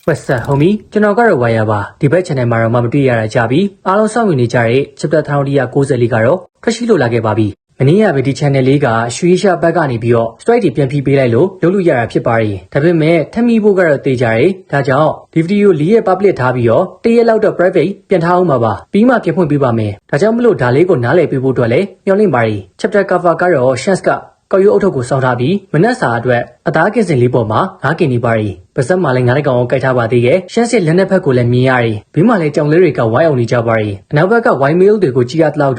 What's up, homie? ကျွန်တော်ကတော့ Wire ပါဒီဘက် channel မှာတော့မတွေ့ရတာကြပြီအားလုံးစောင့်နေကြတဲ့ chapter 1194ကတော့ထွက်ရှိလို့လာခဲ့ပါပြီမနေ့ကပဲဒီ channel လေးကရွှေရှာဘက်ကနေပြီးတော့ strike တွေပြန်ပြီးပေးလိုက်လို့လုပ်လို့ရတာဖြစ်ပါတယ်ဒါပေမဲ့ထပ်မိဖို့ကတော့တေးကြတယ်ဒါကြောင့်ဒီ video လေးရဲ့ public ထားပြီးတော့တရက်လောက်တော့ private ပြန်ထားအောင်ပါပြီးမှပြန်ဖွင့်ပေးပါမယ်ဒါကြောင့်မလို့ဒါလေးကိုနားလည်ပေးဖို့အတွက်လည်းမျှော်လင့်ပါတယ် chapter cover ကတော့ chance ကကောက်ရုပ်အုပ်ထုပ်ကိုစောင်းထားပြီးမနက်စာအတွက်အသားကင်စင်လေးပေါ်မှာငါးကင်နေပါရီပါစက်မှာလည်းငါးလက်ကောင်ကိုကိုက်ထားပါသေးရဲ့ရှမ်းစစ်လက်နက်ဖက်ကိုလည်းမြင်ရတယ်ဘေးမှာလည်းကြောင်လေးတွေကဝိုင်းအောင်နေကြပါရီအနောက်ဘက်က white mail တွေကိုကြည့်ရတော့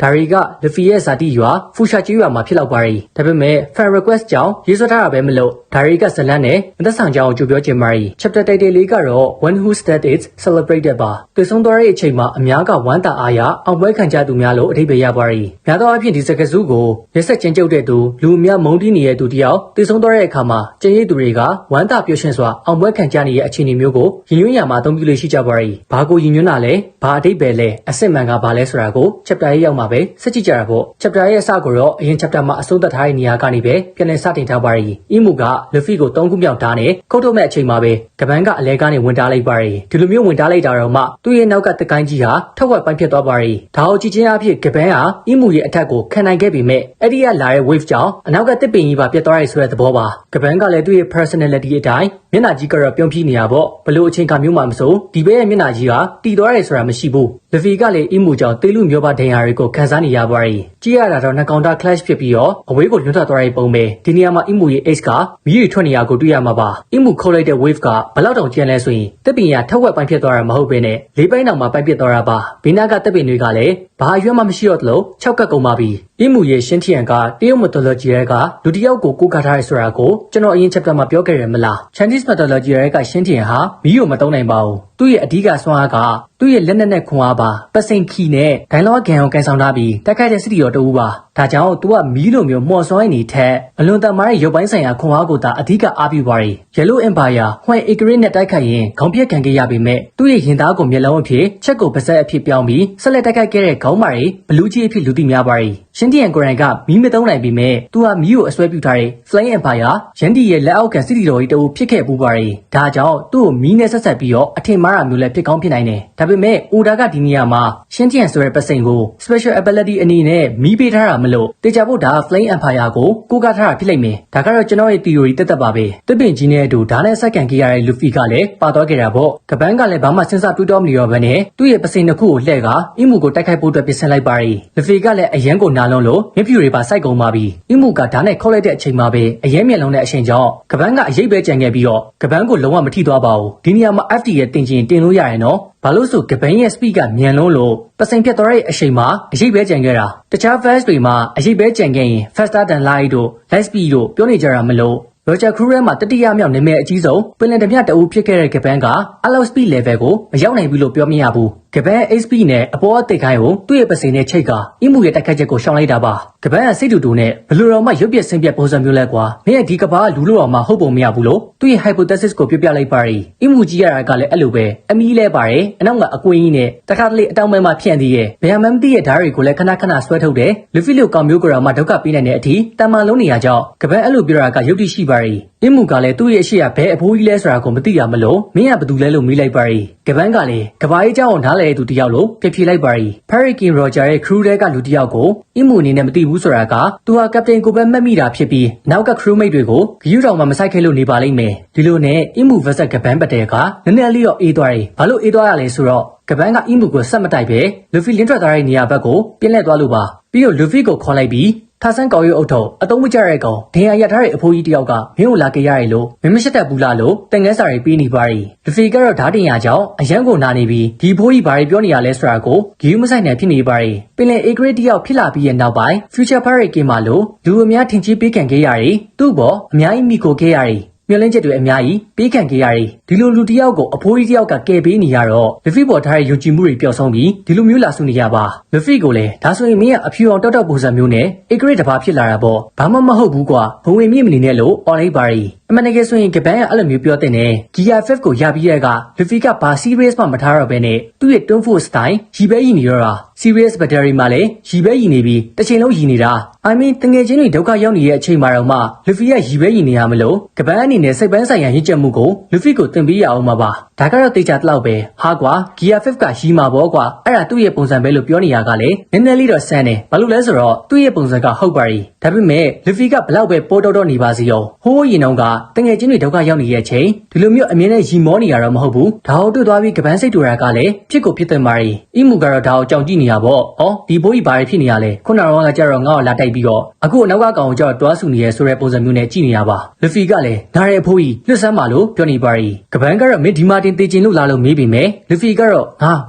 ဒါတွေကလဖီရဲ့ဇာတိရွာဖူရှာကျွော်မှာဖြစ်လောက်ပါရီဒါပေမဲ့ fan request ကြောင့်ရေးဆွဲထားတာပဲမလို့ဒါတွေကဇလန်းနဲ့မသက်ဆောင်ကြောင်းကိုကြိုပြောချင်ပါရီ chapter title လေးကတော့ one whose death is celebrated ပါတွေ့ဆုံးသွားတဲ့အချိန်မှာအများကဝမ်းသာအားရအောင်ပွဲခံကြသူများလို့အဓိပ္ပာယ်ရပါရီများသောအားဖြင့်ဒီစကားစုကိုရက်ဆက်ချင်းကျုပ်တဲ့သူလူအများမုန်းတီးနေတဲ့သူတယောက်တွေ့ဆုံးသွားတဲ့အခါမှာကျင်းရည်သူတွေကဝမ်းသာပျော်ရွှင်စွာအောင်ပွဲခံကြနေတဲ့အခြေအနေမျိုးကိုရည်ညွှန်းရမှာအသုံးပြုလို့ရှိကြပါရီဘာကိုရည်ညွှန်းတာလဲဘာအဓိပ္ပာယ်လဲအစစ်မှန်ကဘာလဲဆိုတာကို chapter ရဲ့ရောက်မှာပဲစကြည့်ကြတာပေါ့ chapter ရဲ့အစကိုတော့အရင် chapter မှာအဆုံးသတ်ထားတဲ့နေရာကနေပဲပြန်လည်စတင်ထားပါရီအီမူကလဖီကို3ခုမြောက်ထားနဲ့ခုတ်ထုတ်မဲ့အချိန်မှာပဲကပန်းကအလဲကနေဝင်တားလိုက်ပါရီဒီလိုမျိုးဝင်တားလိုက်တာတော့မှသူ့ရဲ့နောက်ကတကိုင်းကြီးဟာထောက်ဝက်ပိုင်းဖြစ်သွားပါရီဒါကိုကြည့်ချင်းအဖြစ်ကပန်းဟာအီမူရဲ့အထက်ကိုခံနိုင်ခဲ့ပေမဲ့အဲ့ဒီကလာတဲ့ wave ကြောင့်အနောက်ကတစ်ပင်ကြီးပါပြတ်သွားရဲဆိုတဲ့သဘောပါကပန်းကလည်းသူ့ရဲ့ personality အတိုင်းမျက်နှာကြီးကတော့ပြုံးပြနေရပေါ့ဘလို့အချိန်ကမျိုးမှမစိုးဒီဘဲရဲ့မျက်နှာကြီးကတီသွားရဲဆိုတာမရှိဘူးလဖီကလည်းအီမူကြောင့်တေးလူမျိုးပါဒဏ်ရာတွေကိုခံစားနေရပါရီကြည့်ရတာတော့နှကောင်တာ clash ဖြစ်ပြီးတော့အဝေးကိုလွတ်ထွက်သွားတဲ့ပုံပဲဒီနေရာမှာအီမူရဲ့ ace ကမီးတွေထွက်နေရကိုတွေ့ရမှာပါအီမူခေါ်လိုက်တဲ့ wave ကဘလောက်တောင်ကျန်လဲဆိုရင်တပ်ပင်ရထက်ဝက်ပိုင်းဖြစ်သွားတာမဟုတ်ဘဲနဲ့လေးပိုင်းတောင်မှပိုင်းဖြစ်သွားတာပါဘေးနားကတပ်ပင်တွေကလည်းဘာအရွက်မှမရှိတော့သလို6ကတ်ကုန်ပါပြီအီမူရဲ့ရှင်းထီယန်ကတရုတ် mythology ရဲ့ကလူတစ်ယောက်ကိုကိုးကားထားရဆိုတာကိုကျွန်တော်အရင် chapter မှာပြောခဲ့ရမလား Chinese mythology ရဲ့ကရှင်းထီယန်ဟာမီးကိုမတုံးနိုင်ပါဘူးသူ့ရဲ့အဓိကဆွမ်းအားကသူ့ရဲ့လက်နက်နဲ့ခွန်အားပါပစိန်ခီနဲ့ဒိုင်လောဂန်ကိုကန်ဆောင်ထားပြီးတက်ခိုက်တဲ့စစ်တီတော်တူပါဒါကြောင့်သူကမီးလိုမျိုးမှော်စွမ်းနေထက်အလွန်တန်မာတဲ့ရုပ်ပိုင်းဆိုင်ရာခွန်အားကိုသာအဓိကအားပြုပါရီ Yellow Empire ဟွမ်အေဂရစ်နဲ့တိုက်ခိုက်ရင်ခေါင်းပြက်ခံခဲ့ရပေမဲ့သူ့ရဲ့ရင်သားကိုမျက်လုံးအဖြစ်ချက်ကိုပါဆက်အဖြစ်ပြောင်းပြီးဆက်လက်တိုက်ခိုက်ခဲ့တဲ့ခေါင်းမာရီဘလူးကြီးအဖြစ်လူသိများပါရီရှင်းတီယန်ကိုရိုင်ကမီးမသုံးနိုင်ပေမဲ့သူဟာမီးကိုအစွဲပြုထားတဲ့ Flame Empire ရန်တီရဲ့လက်အောက်ခံစစ်တီတော်ကြီးတအုပ်ဖြစ်ခဲ့ပူပါရီဒါကြောင့်သူ့ကိုမီးနဲ့ဆက်ဆက်ပြီးတော့အထင်မှားတာမျိုးလည်းဖြစ်ကောင်းဖြစ်နိုင်တယ်ဒါပေမဲ့အိုဒါကဒီနေရာမှာရှင်းတီယန်ဆိုတဲ့ပစိန်ကို special ability အနေနဲ့မီးပေးထားတာမလို့တေချာဖို့ဒါ Flame Empire ကိုကိုးကားထားတာဖြစ်လိမ့်မယ်ဒါကတော့ကျွန်တော်ရဲ့ theory တက်ပါပဲတစ်ပင်ကြီးနဲ့အတူဓာတ်နဲ့ဆက်ကန်ခဲ့ရတဲ့ Luffy ကလည်းပါသွားခဲ့တာပေါ့ကပန်းကလည်းဘာမှစဉ်းစားတွေးတောမနေတော့ဘဲနဲ့သူ့ရဲ့ပစိန်တစ်ခုကိုလှည့်ကအီမူကိုတိုက်ခိုက်ဖို့အတွက်ပြင်ဆင်လိုက်ပါရီ Luffy ကလည်းအရန်ကိုနာလုံးလို့မျက်ဖြူတွေပါစိုက်ကုန်ပါပြီအီမူကဓာတ်နဲ့ခေါက်လိုက်တဲ့အချိန်မှာပဲအရန်မျက်လုံးနဲ့အချိန်ကြောင့်ကပန်းကအရေးပဲကြံခဲ့ပြီးတော့ကပန်းကိုလုံးဝမထိသွားပါဘူးဒီနေရာမှာ FD ရဲ့တင်ချင်တင်လို့ရရင်တော့ဘာလို့ဆိုကပန်းရဲ့ speed ကမြန်လုံးလို့ပစိန်ဖြတ်သွားတဲ့အချိန်မှာအရေးပဲကြံခဲ့တာတခြား fast တွေမှာအရေးပဲကြံခဲ့ရင် faster than light တို့ light speed တို့ပြောနေကြတာမလို့Roger Cruel မှာတတိယမြောက်နာမည်အကြီးဆုံးပင်လယ်ဓမြတအုပ်ဖြစ်ခဲ့တဲ့ကပန်းကအလောက် speed level ကိုမရောက်နိုင်ဘူးလို့ပြောမရဘူးကပန်း HP နဲ့အပေါ်အသိခိုင်းကိုသူ့ရဲ့ပစိန်နဲ့ချိတ်ကအီမူရဲ့တိုက်ခိုက်ချက်ကိုရှောင်လိုက်တာပါကပန်းကစိတ်တူတူနဲ့ဘလူတော်မှရုပ်ပြက်ဆင်းပြက်ပုံစံမျိုးလဲကွာမင်းရဲ့ဒီကဘာလူလို့တော်မှဟုတ်ပုံမရဘူးလို့သူ့ရဲ့ hypothesis ကိုပြလိုက်ပါရီအီမူကြီးရတာကလည်းအဲ့လိုပဲအမီးလဲပါတယ်အနောက်ကအကွင်းကြီးနဲ့တခါတလေအတောင်ပိုင်းမှာဖြန့်သေးရဲ့ဘယ်မှမသိရဲ့ဓာတ်တွေကိုလည်းခဏခဏဆွဲထုတ်တယ်လူဖီလိုကောင်မျိုးကတော်မှဒုက္ခပေးနိုင်တဲ့အထိတမန်လုံးနေရကြောင်းကပန်းအဲ့လိုပြောတာကရုပ်တိရှိပါရီအီမူကလည်းသူ့ရဲ့အရှိရဘဲအဖိုးကြီးလဲဆိုတာကိုမသိရမလို့မင်းကဘသူလဲလို့မေးလိုက်ပါရီကပန်းကလည်းကဘာကြီးเจ้าအောင်နားလဲသူတယောက်လို့ဖြေလိုက်ပါရီ Hurricane Roger ရဲ့ crew တွေကလူတယောက်ကိုအီမူအနေနဲ့မသိဘူးဆိုတာကသူဟာကပတိန်ကိုပဲမှတ်မိတာဖြစ်ပြီးနောက်က crewmate တွေကိုဂယူးတောင်မှမဆိုင်ခဲလို့နေပါလိမ့်မယ်ဒီလိုနဲ့အီမူ vs ကပန်းပတဲကနည်းနည်းလေးတော့အေးသွားတယ်ဘာလို့အေးသွားရလဲဆိုတော့ကပန်းကအီမူကိုဆက်မတိုက်ပဲလူဖီလင်းထွက်သွားတဲ့နေရာဘက်ကိုပြင်းလဲသွားလို့ပါပြီးတော့လူဖီကိုခေါ်လိုက်ပြီးထာဆန်းကော်ရုပ်အုပ်ထုပ်အသုံးမကျတဲ့ကောင်ဒင်ယာရထားတဲ့အဖိုးကြီးတယောက်ကမင်းကိုလာကြရတယ်လို့မင်းမရှိတတ်ဘူးလားလို့တန်ငန်းစာတွေပေးနေပါရီလူဖီကတော့ဓာတ်တင်ရကြောင်းအရန်ကိုနာနေပြီးဒီဖိုးကြီးဘာတွေပြောနေရလဲဆိုတာကိုဂီယူမဆိုင်နိုင်ဖြစ်နေပါရီပင်လယ် A grade တယောက်ဖြစ်လာပြီးရဲ့နောက်ပိုင်း Future Hurricane မှာလို့လူအများထင်ကြီးပေးခံခဲ့ရတယ်သူ့ဘောအများကြီးမိကိုခဲ့ရတယ်မျောလင်းချက်တွေအများကြီးပေးခံခဲ့ရတယ်ဒီလိုလူတယောက်ကိုအဖိုးကြီးတယောက်ကကယ်ပေးနေရတော့လဖီပေါ်ထားတဲ့ယုံကြည်မှုတွေပျောက်ဆုံးပြီးဒီလိုမျိုးလာဆုနေရပါလဖီကိုလည်းဒါဆိုရင်မင်းကအဖြူအောင်တောက်တောက်ပုံစံမျိုးနဲ့ A grade တစ်ပါးဖြစ်လာတာပေါ့ဘာမှမဟုတ်ဘူးကွာဘုံဝင်မြင့်မနေနဲ့လို့ online ပါရီ အမှန်တကယ်ဆိုရင်ကပန်းကအဲ့လိုမျိုးပြောတဲ့နဲ့ Gear 5ကိုရပြီးတဲ့က Luffy ကဘာ serious မှမထားတော့ဘဲနဲ့သူ့ရဲ့ Tone Force style ရီပဲရည်နေတော့တာ serious battery မှာလည်းရီပဲရည်နေပြီးတစ်ချိန်လုံးရည်နေတာ I mean တငယ်ချင်းတွေဒုက္ခရောက်နေတဲ့အချိန်မှာတော့မှ Luffy ကရီပဲရည်နေရမလို့ကပန်းအနေနဲ့စိတ်ပန်းဆိုင်ရာရင့်ကျက်မှုကို Luffy ကိုသင်ပေးရအောင်မှာပါဒါကတော့တေချာတလောက်ပဲဟာကွာ Gear 5ကရီမှာပေါ့ကွာအဲ့ဒါသူ့ရဲ့ပုံစံပဲလို့ပြောနေရကလည်းနည်းနည်းလေးတော့ဆန်းတယ်ဘာလို့လဲဆိုတော့သူ့ရဲ့ပုံစံကဟုတ်ပါရီဒါပေမဲ့ Luffy ကဘလောက်ပဲပိုးတော့နေပါစီရောဟိုးရင်တော့ကတငယ်ချင်းတွေဒုက္ခရောက်နေတဲ့အချိန်ဒီလိုမျိုးအမြင်နဲ့ရီမောနေရတော့မဟုတ်ဘူးဒါဟုတ်တွေ့သွားပြီးကပန်းစိတ်တူတာကလည်းဖြစ်ကိုဖြစ်တဲ့မာရီအီမူကတော့ဒါကိုကြောင်ကြည့်နေရပေါ့ဩဒီဘိုးကြီးဘာတွေဖြစ်နေရလဲခုနကတော့ကြတော့ငါ့ကိုလာတိုက်ပြီးတော့အခုအနောက်ကကောင်ကိုကြောက်တွားဆူနေရဲဆိုတဲ့ပုံစံမျိုးနဲ့ကြည့်နေရပါ Luffy ကလည်းနားရဲဖိုးကြီးလွတ်ဆန်းပါလို့ပြောနေပါရီကပန်းကတော့မင်းဒီမာတင်တေချင်လို့လာလို့မေးပြီမဲ့ Luffy ကတော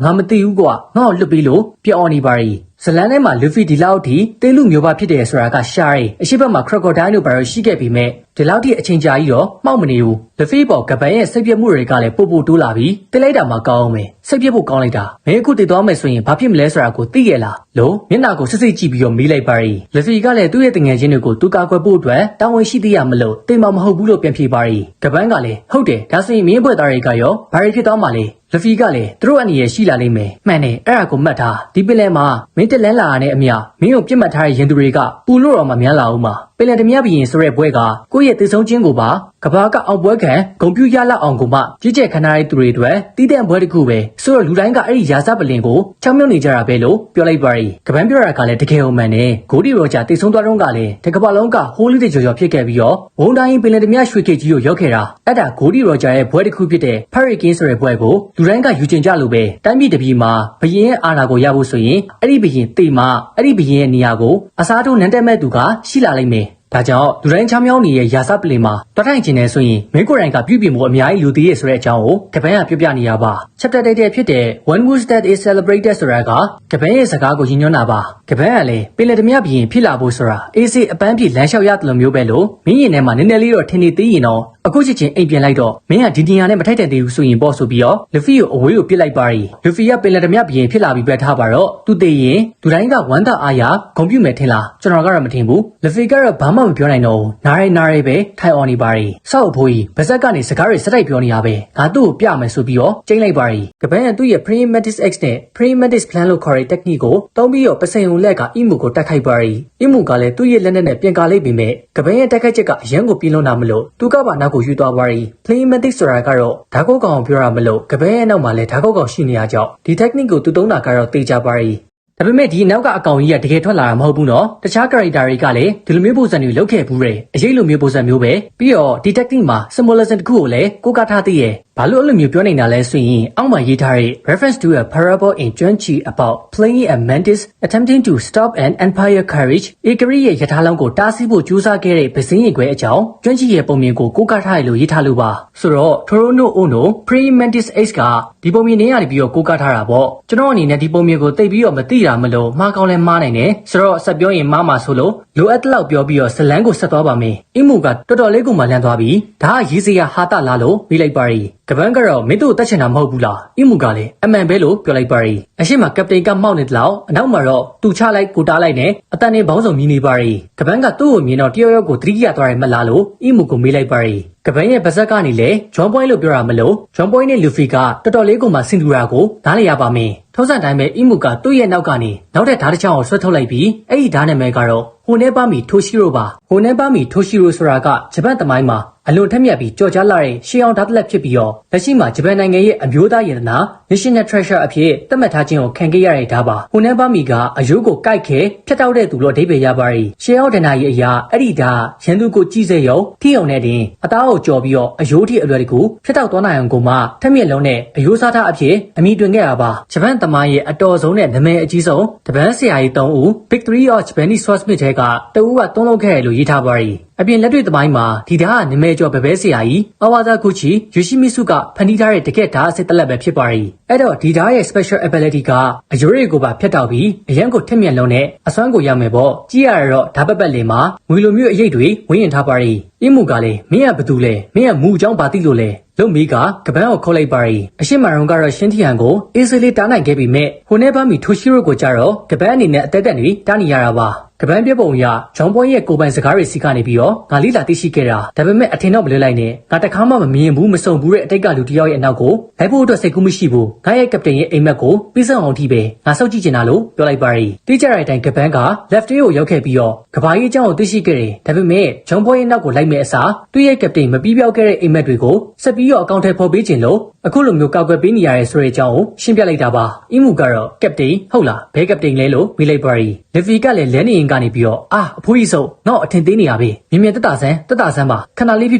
့ငါမသိဘူးကွာငါ့ကိုလွတ်ပြီးလို့ပြောနေပါရီဇလန်ထဲမှာ Luffy ဒီလောက်ထိတေးလူမျိုးပါဖြစ်တယ်ဆိုတာကရှားရဲအရှိဘက်မှာ crocodile တို့ဘာလို့ရှိခဲ့ပြီးမဲ့ဒီလောက်ထိအချိန်ကြာကြီးတော့မှောက်မနေဘူး Luffy ပေါ်ကပန်းရဲ့စိတ်ပြတ်မှုတွေကလည်းပို့တိုးလာပြီးတိလိုက်တာမှကောင်းအောင်ပဲစိတ်ပြတ်ဖို့ကောင်းလိုက်တာမင်းအခုတည်သွားမယ်ဆိုရင်ဘာဖြစ်မလဲဆိုတာကိုသိရလားလို့မျက်နှာကိုစစ်စစ်ကြည့်ပြီးတော့မေးလိုက်ပါရီ Luffy ကလည်းသူ့ရဲ့တငယ်ချင်းတွေကိုသူကာကွယ်ဖို့အတွက်တာဝန်ရှိသေးရမလို့တိမ်မမဟုတ်ဘူးလို့ပြန်ဖြေပါရီကပန်းကလည်းဟုတ်တယ်ဒါဆိုရင်မင်းဘွဲ့သားတွေကရောဘာတွေဖြစ်သွားမှာလဲ Luffy ကလည်းသူတို့အနေနဲ့ရှိလာလိမ့်မယ်မှန်တယ်အဲ့ဒါကိုမှတ်ထားဒီပင်လယ်မှာမင်းတက်လန်းလာရတဲ့အမြမင်းကိုပြစ်မှတ်ထားတဲ့ရင်သူတွေကပူလို့တော့မှများလာအောင်ပါပင်လယ်ဓမြဘရင်ဆိုတဲ့ဘွဲကကိုယ့်ရဲ့သေဆုံးခြင်းကိုပါကဘာကအောင်ပွဲခံဂုံပြူရလောက်အောင်ကိုမှကြည်ကျက်ခဏတဲ့သူတွေအတွက်တီးတဲ့ဘွဲတစ်ခုပဲဆိုတော့လူတိုင်းကအဲ့ဒီရာဇပလင်ကိုချောင်းမြုံနေကြတာပဲလို့ပြောလိုက်ပါရီကပန်းပြောတာကလည်းတကယ်ဟုတ်မှန်တယ်ဂိုဒီရောဂျာသေဆုံးသွားတော့ကလည်းတကဘာလုံးကဟိုးလေးတွေကြော်ဖြစ်ခဲ့ပြီးတော့ဘုံတိုင်းပင်လယ်ဓမြရွှေခေကြီးကိုရောက်ခဲ့တာအဲ့ဒါဂိုဒီရောဂျာရဲ့ဘွဲတစ်ခုဖြစ်တဲ့ Hurricane ဆိုတဲ့ဘွဲကိုလူတိုင်းကယူကျင်ကြလို့ပဲတိုင်းပြည်တစ်ပြည်မှာဘရင်ရဲ့အာဏာကိုရဖို့ဆိုရင်အဲ့ဒီဘရင်တေမှအဲ့ဒီဘရင်ရဲ့နေရာကိုအစားထိုးနန်းတက်မဲ့သူကရှိလာလိမ့်မယ်ဒါကြောင့်လူတိုင်းချောင်းမြောင်းနေတဲ့ရာဇပလင်မှာတွတ်ထိုင်ခြင်းနဲ့ဆိုရင်မင်းကိုယ်တိုင်ကပြုပြင်မှုအများကြီးလူသေးရဲ့ဆိုတဲ့အကြောင်းကိုကပန်းကပြောပြနေရပါ chapter 1ဖြစ်တဲ့ One Wish That Is Celebrated ဆိုတာကကပန်းရဲ့စကားကိုရည်ညွှန်းတာပါကပန်းကလည်းပင်လယ်ဓမြဘရင်ဖြစ်လာဖို့ဆိုတာအေးစေးအပန်းပြေလမ်းလျှောက်ရတယ်လို့မျိုးပဲလို့မင်းရင်ထဲမှာနည်းနည်းလေးတော့ထင်နေသေးရင်တော့အခုချက်ချင်းအိမ်ပြန်လိုက်တော့မင်းကဒီနေရာနဲ့မထိုက်တန်သေးဘူးဆိုရင်ပေါ့ဆိုပြီးတော့ Luffy ကိုအဝေးကိုပြစ်လိုက်ပါရီ Luffy ကပင်လယ်ဓမြဘရင်ဖြစ်လာပြီးပဲထားပါတော့သူသိရင်လူတိုင်းကဝမ်းသာအားရဂုဏ်ပြုမယ်ထင်လားကျွန်တော်ကတော့မထင်ဘူး Luffy ကတော့ဘာမှမပြောနိုင်တော့ဘူးနားရဲပဲထိုင်အော်နေပါရီဆောက်အဖိုးကြီးဗဇက်ကနေစကားတွေစတိုက်ပြောနေရပဲငါသူ့ကိုပြမယ်ဆိုပြီးတော့ကျိန်းလိုက်ပါရီကပန်းကသူ့ရဲ့ Praying Mantis X နဲ့ Praying Mantis Plan လို့ခေါ်တဲ့ technique ကိုသုံးပြီးတော့ပစိန်ုံလက်က အီမူကိုတက်ခိုက်ပါရီအီမူကလည်းသူ့ရဲ့လက်နဲ့ပြန်ကာလိုက်ပြီးမဲ့ကပန်းရဲ့တက်ခိုက်ချက်ကအရန်ကိုပြင်းလုံးတာမလို့သူကပါနောက်ကိုယူသွားပါရီ Praying Mantis ဆိုတာကတော့ဓာတ်ကုတ်ကောင်ပြောရမလို့ကပန်းရဲ့နောက်မှာလည်းဓာတ်ကုတ်ကောင်ရှိနေရကြောင်းဒီ technique ကိုသူသုံးတာကတော့တေချာပါရီဒါပေမဲ့ဒီနောက်ကအကောင်ကြီးကတကယ်ထွက်လာတာမဟုတ်ဘူးနော်တခြား character တွေကလည်းဒီလိုမျိုးပုံစံတွေလုပ်ခဲ့ဘူးတယ်အရေးလိုမျိုးပုံစံမျိုးပဲပြီးတော့ဒီ technique မှာ symbolism တစ်ခုကိုလည်းကိုးကားထားသေးရဲ့ဘာလို့အဲ့လိုမျိုးပြောနေတာလဲဆိုရင်အောက်မှာရေးထားတဲ့ reference to a parable in Junchi about playing a mantis attempting to stop an empire carriage ဧကရိရဲ့ယထာလောင်းကိုတားဆီးဖို့ကြိုးစားခဲ့တဲ့ဗဇင်းရီခွဲအကြောင်း Junchi ရဲ့ပုံမြင်ကိုကိုးကားထားရလို့ရေးထားလို့ပါဆိုတော့ Torono Ono Praying Mantis X ကဒီပုံမြင်နေရပြီးတော့ကိုးကားထားတာပေါ့ကျွန်တော်အနေနဲ့ဒီပုံမြင်ကိုသိပြီးတော့မသိတာမလို့မှားကောင်းလဲမှားနိုင်တယ်ဆိုတော့ဆက်ပြောရင်မှားမှာဆိုလို့လိုအပ်တဲ့လောက်ပြောပြီးတော့ဇလန်းကိုဆက်သွားပါမယ်အီမူကတော်တော်လေးကိုမှလန့်သွားပြီးဒါကရေးစရာဟာတလားလို့ပြီးလိုက်ပါရီကပန်းကတော့မင်းတို့တက်ချင်တာမဟုတ်ဘူးလားအီမူကလည်းအမှန်ပဲလို့ပြောလိုက်ပါရီအရှိမကပတိန်ကမောက်နေတယ်လို့အနောက်မှာတော့သူချလိုက်ကိုတားလိုက်နဲ့အတန်နဲ့ဘောင်းစုံမြည်နေပါရီကပန်းကသူ့ကိုမြင်တော့တယောက်ယောက်ကိုသတိရသွားတယ်မလားလို့အီမူကိုမေးလိုက်ပါရီကပန်းရဲ့ပါဇက်ကနေလေဂျွန်ပွိုင်းလို့ပြောတာမလို့ဂျွန်ပွိုင်းနဲ့လူဖီကတော်တော်လေးကိုမှဆင်တူတာကိုနားလည်ရပါမယ်ထုံးစံတိုင်းပဲအီမူကသူ့ရဲ့နောက်ကနေနောက်ထပ်ဓာတ်တစ်ချောင်းကိုဆွဲထုတ်လိုက်ပြီးအဲ့ဒီဓာတ်နာမည်ကတော့ဟိုနေပါမီထိုရှိရိုပါဟိုနေပါမီထိုရှိရိုဆိုတာကဂျပန်သမိုင်းမှာအလွန်ထက်မြက်ပြီးကြော်ကြားလာတဲ့ရှေးအောင်ဓာတ်လက်ဖြစ်ပြီးတော့လက်ရှိမှာဂျပန်နိုင်ငံရဲ့အမျိုးသားရတနာ National Treasure အဖြစ်သတ်မှတ်ထားခြင်းကိုခံခဲ့ရတဲ့ဓာတ်ပါဟိုနေပါမီကအယိုးကိုကိုက်ခဲဖျက်တောက်တဲ့သူလို့အဓိပ္ပာယ်ရပါရီရှေးအောင်ဒဏ္ဍာရီအရာအဲ့ဒီဓာတ်ရန်သူကိုကြီးစေရုံထိအောင်နဲ့တင်အသားကိုကြော်ပြီးတော့အယိုးထိအလွယ်တကူဖျက်တောက်သွားနိုင်အောင်ကိုမှထက်မြက်လုံးနဲ့အယိုးစားထားအဖြစ်အမိတွင်ခဲ့ရပါဂျပန်သမိုင်းရဲ့အတော်ဆုံးနဲ့နာမည်အကြီးဆုံးတပန်းဆရာကြီး3ဦး Victory of Japanese Swordsmith ထဲကတဦးကသုံးလုံးခဲ့တယ်လို့ရေးထားပါရီအပြင်လက်တွေ့သမိုင်းမှာဒီဓာတ်ကနာမည်ကျော်ပဲဆရာကြီးအဝါဇာကူချီယူရှိမီစုကဖန်တီးထားတဲ့တကက်ဓာတ်အစစ်တလက်ပဲဖြစ်ပါရီအဲ့တော့ဒီဓာတ်ရဲ့ special ability ကအယိုးတွေကိုပါဖျက်တောက်ပြီးအရန်ကိုထက်မြက်လုံးနဲ့အစွမ်းကိုရမယ်ပေါ့ကြည့်ရတော့ဓာတ်ပတ်လေးမှာငွေလိုမျိုးအရေးတွေဝင်းရင်ထားပါရီအင်းမူကလည်းမင်းကဘာတူလဲမင်းကမူအကြောင်းဘာသိလို့လဲလုံမီကကပန်းကိုခေါ်လိုက်ပါရီအရှိမရုံကတော့ရှင်းထီဟန်ကိုအေးစေးလေးတားနိုင်ခဲ့ပြီမဲ့ဟိုနေပါမီထိုရှိရိုကိုကြတော့ကပန်းအနေနဲ့အသက်တက်နေတားနေရတာပါက ကပန်းပြပုံရဂျွန်ပွန်ရဲ့ကိုပိုင်စကားတွေစီကနေပြီးတော့ငါလိလာသိရှိခဲ့တာဒါပေမဲ့အထင်တော့မလွဲလိုက်နဲ့ငါတခါမှမမြင်ဘူးမစုံဘူးတဲ့အတိတ်ကလူတစ်ယောက်ရဲ့အနောက်ကိုလိုက်ဖို့အတွက်စိတ်ကူးမရှိဘူးငါရဲ့ကပတိန်ရဲ့အိမ်မက်ကိုပြီးဆုံးအောင်ထိပဲငါစောင့်ကြည့်နေတာလို့ပြောလိုက်ပါရီတိကျတဲ့အတိုင်းကပန်းက left ကိုရောက်ခဲ့ပြီးတော့ကဘာကြီးအကြောင်းကိုသိရှိခဲ့တယ်ဒါပေမဲ့ဂျွန်ပွန်ရဲ့နောက်ကိုလိုက်မဲ့အစားသူ့ရဲ့ကပတိန်မပြီးပြောက်ခဲ့တဲ့အိမ်မက်တွေကိုဆက်ပြီးတော့အကောင့်ထဲပေါ်ပေးခြင်းလို့အခုလိုမျိုးကောက်ွယ်ပေးနေရတဲ့ဆိုတဲ့အကြောင်းကိုရှင်းပြလိုက်တာပါအီမူကတော့ကပတိန်ဟုတ်လားဘယ်ကပတိန်လဲလို့မေးလိုက်ပါရီလီဗီကလည်းလဲနေရင်ကနေပြီးတော့အဖိုးကြီးဆုံးငါ့အထင်သေးနေရပြီမြင်မြင်တက်တာဆန်းပါခဏလေးဖ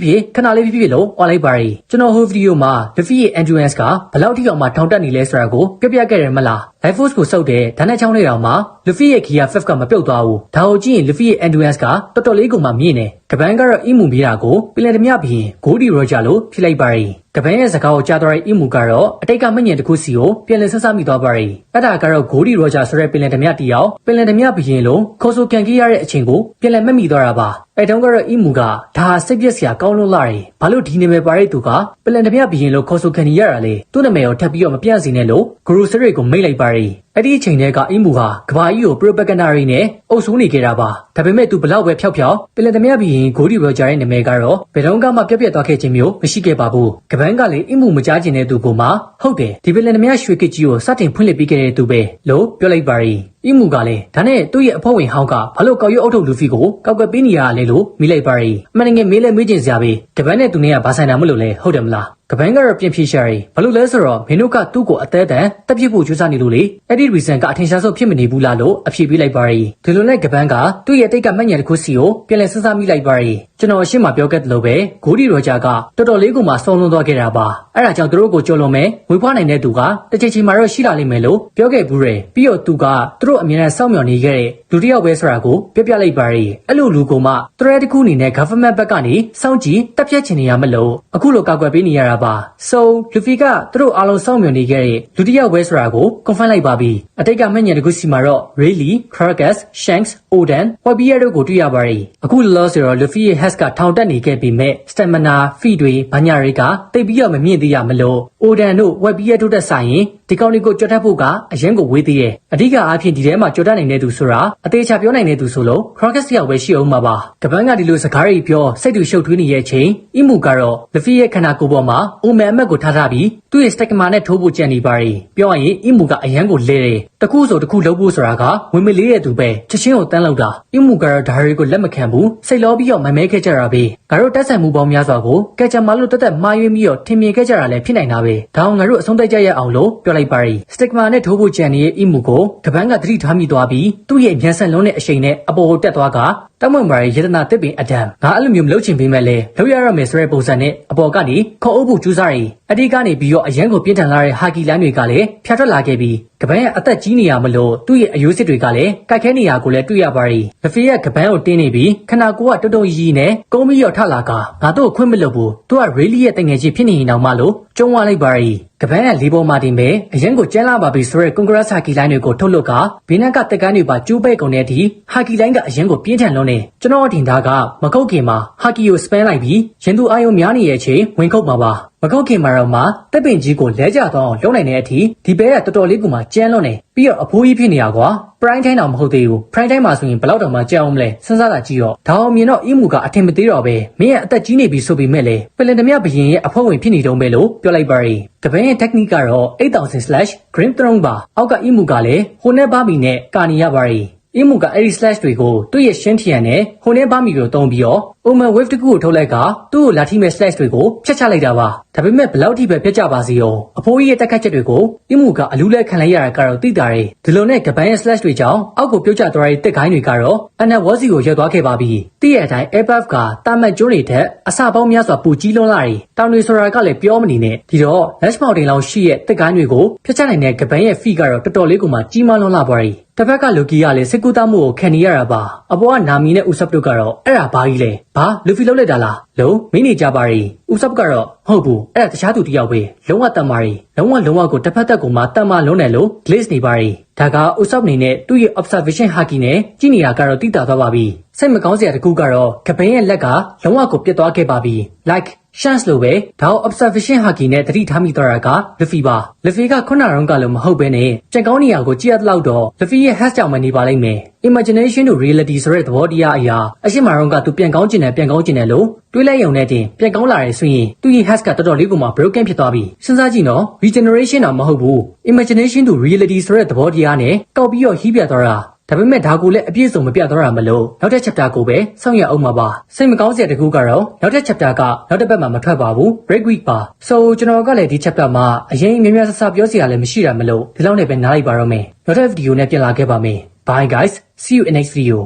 ြစ်လို့អော်လိုက်ပါရီကျွန်တော်ဟိုဗီဒီယိုမှာလီဗီရဲ့ endurance ကဘလောက်ထိအောင်မှထောင်တက်နေလဲဆိုတာကိုပြပြခဲ့တယ်မလား life force ကိုစုပ်တယ်ဒါနဲ့ချောင်းလေးတောင်မှလီဗီရဲ့ gear 5ကမပြုတ်သွားဘူးဒါကိုကြည့်ရင်လီဗီရဲ့ endurance ကတော်တော်လေးကိုမှမြင့်နေကပန်းကတော့အီမူပြေးတာကိုပြင်လယ်ဓမြဘီရင်ဂိုဒီရောဂျာလို့ဖြစ်လိုက်ပါရီကပန်းရဲ့စကားကိုကြားသွားတဲ့အီမူကတော့အတိတ်ကမညင်တစ်ခုစီကိုပြန်လည်ဆဆမိသွားပါရီအဲ့ဒါကတော့ဂိုဒီရောဂျာဆိုတဲ့ပြင်လယ်ဓမြတီအောင်ပြင်လယ်ဓမြဘီရင်လုံးခေါ်ဆိုကန်ကြီးရတဲ့အချိန်ကိုပြန်လည်မမိသွားတာပါအဲ့တုန်းကတော့အီမူကဒါစိတ်ပြက်စရာကောင်းလို့လာတယ်ဘာလို့ဒီနာမည်ပါတဲ့သူကပြင်လယ်ဓမြဘီရင်လို့ခေါ်ဆိုကန်ကြီးရတာလေသူ့နာမည်ကိုထပ်ပြီးတော့မပြန့်စီနဲ့လို့ဂရိုစရိတ်ကိုမိတ်လိုက်ပါရီအဲ့ဒီအချိန်တည်းကအီမူဟာကဘာကြီးကိုပရိုပဂန်ဒါရီနဲ့အုပ်စိုးနေခဲ့တာပါဒါပေမဲ့သူဘလောက်ပဲဖျောက်ပြင်လယ်ဓမြဘီရင်ဂိုဒီရောဂျာရဲ့နာမည်ကတော့ဘယ်တော့မှပြက်သွားခဲ့ခြင်းမျိုးမရှိခဲ့ပါဘူးကပန်းကလည်းအီမူမကြားကျင်တဲ့သူကမှဟုတ်တယ်ဒီပြင်လယ်ဓမြရွှေကစ်ကြီးကိုစတင်ဖွင့်လှစ်ပေးခဲ့တဲ့သူပဲလို့ပြောလိုက်ပါရီအီမူကလည်းဒါနဲ့သူ့ရဲ့အဖွဲ့ဝင်ဟောင်းကဘာလို့ကောက်ရွက်အုပ်ထုပ်လူဖီကိုကောက်ကွယ်ပေးနေရလဲလို့မိလိုက်ပါရီအမှန်တကယ်မေးလဲမေးချင်စရာပဲကပန်းနဲ့သူနဲ့ကဘာဆိုင်တာမလို့လဲဟုတ်တယ်မလားကပန်းကတော့ပြင်ဖြေရှာရီဘာလို့လဲဆိုတော့မင်းတို့ကသူ့ကိုအသေးတန်တက်ပြစ်ဖို့ကြိုးစားနေလို့လေအဲ့ဒီ reason ကအထင်ရှားဆုံးဖြစ်မနေဘူးလားလို့အဖြေပေးလိုက်ပါရီဒီလိုနဲ့ကပန်းကသူ့ရဲ့တိတ်ကမှတ်ညံတစ်ခုစီကိုပြန်လဲစဉ်းစားမိလိုက်ပါရီကျွန်တော်အရှင်းမပြောခဲ့တယ်လို့ပဲဂိုဒီရောဂျာကတော်တော်လေးကိုမှဆုံးလွန်သွားခဲ့တာပါအဲ့ဒါကြောင့်သူတို့ကိုကြော်လွန်မဲ့ဝေဖွားနိုင်တဲ့သူကတစ်ချိန်ချိန်မှာတော့ရှိလာလိမ့်မယ်လို့ပြောခဲ့ဘူးတယ်ပြီးတော့သူကသူတို့အမြဲတမ်းစောင့်မျှော်နေခဲ့တဲ့လူတစ်ယောက်ပဲဆိုတာကိုပြလိုက်ပါရီအဲ့လိုလူကမှသူရဲတစ်ခုအနေနဲ့ government ဘက်ကနေစောင့်ကြည့်တက်ပြတ်ချင်နေရမလို့အခုလိုကောက်ွယ်ပေးနေရတာပါဆိုလူဖီကသူတို့အားလုံးစောင့်မျှော်နေခဲ့တဲ့လူတစ်ယောက်ပဲဆိုတာကို confirm လိုက်ပါပြီအတိတ်ကမှတ်ညံတစ်ခုစီမှာတော့ Rayleigh, Crocus, Shanks, Oden, Wabier တို့ကိုတွေ့ရပါရီအခုလောဆိုတော့လူဖီရဲ့ Hex ကထောင်တက်နေခဲ့ပြီးမဲ့ Stamina, Feet တွေဘာညာတွေကတိတ်ပြီးတော့မမြင့်သေးရမလို့ Oden တို့ Wabier တို့တက်ဆိုင်ရင်ဒီကောင်လေးကိုကြော်တတ်ဖို့ကအရင်ကိုဝေးသေးရဲ့အဓိကအားဖြင့်ဒီထဲမှာကြော်တတ်နိုင်တဲ့သူဆိုတာအသေးချာပြောနိုင်တဲ့သူဆိုလို့ Crocus တယောက်ပဲရှိအောင်မှာပါကပန်းကဒီလိုစကားတွေပြောစိတ်တူရှုပ်ထွေးနေရဲ့အချိန်အီမူကတော့လဖီရဲ့ခန္ဓာကိုယ်ပေါ်မှာအိုမန်အမက်ကိုထားပြီးသူ့ရဲ့စတက်ကမာနဲ့ထိုးဖို့ကြံနေပါရီပြောရရင်အီမူကအရန်ကိုလဲတယ်တခုဆိုတခုလုပ်ဖို့ဆိုတာကဝင်မလေးတဲ့သူပဲချက်ချင်းကိုတန်းလောက်တာအီမူကတော့ဒါရီကိုလက်မခံဘူးစိတ်လောပြီးတော့မမဲခဲ့ကြတာပဲငါတို့တက်ဆန်မှုပေါင်းများစွာကိုကဲချမာလို့တက်မှားရွေးပြီးတော့ထင်မြင်ခဲ့ကြတာလည်းဖြစ်နိုင်တာပဲဒါအောင်ငါတို့အဆုံးတိုက်ကြရအောင်လို့ပြောလိုက်ပါရီစတက်ကမာနဲ့ထိုးဖို့ကြံနေရဲ့အီမူကိုကပန်းကသတိထားမိသွားပြီးသူ့ရဲ့မြန်ဆန်လုံးတဲ့အရှိန်နဲ့အပေါ်ကိုတက်သွားကတောက်မှန်ပါရဲ့ယတနာတစ်ပင်အဒံငါအဲ့လိုမျိုးမလုပ်ချင်ပေးမဲ့လဲလောက်ရရမယ်ဆိုတဲ့ပုံစံနဲ့အပေါ်ကနေခေါ်အုပ်ဖို့ကြိုးစားရီအတိတ်ကနေပြီးတော့အရန်ကိုပြင်းထန်လာတဲ့ဟာကီလိုင်းတွေကလည်းဖြတ်ထွက်လာခဲ့ပြီးကပန်းရဲ့အသက်ကြီးနေရမလို့သူ့ရဲ့အယိုးစစ်တွေကလည်းကိုက်ခဲနေရကိုလည်းတွေ့ရပါရီလဖီရဲ့ကပန်းကိုတင်းနေပြီးခနာကိုကတုံတုံရီနဲ့ကုန်းပြီးတော့ထလာကငါတို့ခွင့်မလို့ဘူးသူကရေလီရဲ့တငယ်ချင်းဖြစ်နေရင်တောင်မှလို့ကျုံးဝလိုက်ပါရီကပန်းရဲ့လေးပေါ်မှာတင်ပဲအရင်ကိုကျန်းလာပါပြီဆိုရဲကွန်ဂရက်ဟာကီလိုင်းတွေကိုထုတ်လုပ်ကဘေးနက်ကတက်ကန်းတွေပါကျိုးပဲ့ကုန်တဲ့အထိဟာကီလိုင်းကအရင်ကိုပြင်းထန်လွန်းနေကျွန်တော်ထင်တာကမကုတ်ခင်မှာဟာကီကိုစပန်လိုက်ပြီးရင်သူအာယုံများနေရဲ့အချိန်ဝင်ခုတ်မှာပါမကုတ်ခင်မှာတော့မှတပ်ပင်ကြီးကိုလဲကျသွားအောင်လုပ်နိုင်တဲ့အထိဒီဘဲကတော်တော်လေးကမှကျန်းလွန်းနေပြီးတော့အဖိုးကြီးဖြစ်နေရကွာ prime time တော့မဟုတ်သေးဘူး prime time မှာဆိုရင်ဘယ်လောက်တောင်မှကြံအောင်မလဲစဉ်းစားတာကြည့်ရောဒါအောင်မြင်တော့အီမူကအထင်မသေးတော့ပဲမင်းရဲ့အသက်ကြီးနေပြီဆိုပေမဲ့လေပလင်တမဘရင်ရဲ့အဖွဲ့ဝင်ဖြစ်နေတုံးပဲလို့ပြောလိုက်ပါရီကပန်းရဲ့ technique ကတော့ 8000/Grim Throne ပါအောက်က အီမူကလည်းဟိုနဲ့ဘာမီနဲ့ကာနေရပါရီအီမူကအဲ့ဒီ slash တွေကိုသူ့ရဲ့ရှင်းထီယန်နဲ့ဟိုနဲ့ဘာမီကိုတုံးပြီးတော့ Omen wave တကူကိုထုတ်လိုက်ကသူ့ကိုလာထိမဲ့ slash တွေကိုဖျက်ချလိုက်တာပါဒါပေမဲ့ဘလောက်ထိပဲဖျက်ကြပါစေရောအဖိုးကြီးရဲ့တက်ခတ်ချက်တွေကိုအီမူကအလူးလက်ခံလိုက်ရတာကတော့သိတာတယ်ဒီလိုနဲ့ကပန်းရဲ့ slash တွေကြောင့်အောက်ကိုပြုတ်ကျသွားတဲ့တက်ခိုင်းတွေကတော့အနက်ဝါစီကိုရောက်သွားခဲ့ပါပြီသိရတဲ့အတိုင်း airbuff ကတာမတ်ကျွန်းတွေထက်အစပေါင်းများစွာပူကြီးလွန်းလာတယ်တောင်တွေဆိုတာကလည်းပြောမနေနဲ့ဒီတော့ lash mountain လောက်ရှိရဲ့တက်ခိုင်းတွေကိုဖျက်ချနိုင်တဲ့ကပန်းရဲ့ feet ကတော့တော်တော်လေးကိုမှကြီးမားလွန်းလာပါပြီတစ်ဖက်ကလူကီကလည်းစစ်ကူးသားမှုကိုခံနေရတာပါအပေါ်ကနာမီနဲ့ဦးဆပ်တို့ကတော့အဲ့ဒါဘာကြီးလဲဘာလူဖီလောက်လိုက်တာလားလုံးမင်းနေကြပါရီဦးဆပ်ကတော့ဟုတ်ဘူးအဲ့ဒါတခြားသူတယောက်ပဲလုံးဝတတ်မာရီလုံးဝကိုတစ်ဖက်သက်ကိုမှတတ်မာလုံးတယ်လို့ glaze နေပါရီဒါကဦးဆပ်နေနဲ့သူ့ရဲ့ observation haki နဲ့ကြည့်နေတာကတော့တိတာသွားပါပြီစိတ်မကောင်းစရာတခုကတော့ကပင်းရဲ့လက်ကလုံးဝကိုပြတ်သွားခဲ့ပါပြီ like chance လို့ပဲဒါကို observation haki နဲ့တတိထားမိသွားတာက Luffy ပါ Luffy ကခုနရောင်းကလို့မဟုတ်ဘဲနဲ့ပြန်ကောင်းနေရကိုကြည့်ရတဲ့လောက်တော့ Luffy ရဲ့ hash ကြောင့်မနေပါလိမ့်မယ် imagination to reality ဆိုတဲ့သဘောတရားအရာအရှိမရောကသူပြန်ကောင်းကျင်တယ်လို့တွေးလိုက်ရုံနဲ့တင်ပြန်ကောင်းလာတယ်ဆိုရင်သူ့ရဲ့ hash ကတော်တော်လေးကိုမှ broken ဖြစ်သွားပြီစဉ်းစားကြည့်နော် regeneration တော့မဟုတ်ဘူး imagination to reality ဆိုတဲ့သဘောတရားနဲ့ကောက်ပြီးတော့ဟီးပြသွားတာဒါပေမဲ့ဒါကိုလည်းအပြည့်စုံမပြသွားတာမလို့နောက်တဲ့ chapter ကိုပဲစောင့်ရအောင်ပါစိတ်မကောင်းစရာတကူကတော့နောက်တဲ့ chapter ကနောက်တစ်ပတ်မှမထွက်ပါဘူး break week ပါ so ကျွန်တော်ကလည်းဒီ chapter မှာအရင်များများဆဆပြောစရာလည်းမရှိတာမလို့ဒီလောက်နဲ့ပဲနားလိုက်ပါတော့မယ်နောက်တဲ့ video နဲ့ပြန်လာခဲ့ပါမယ်bye guys see you in next video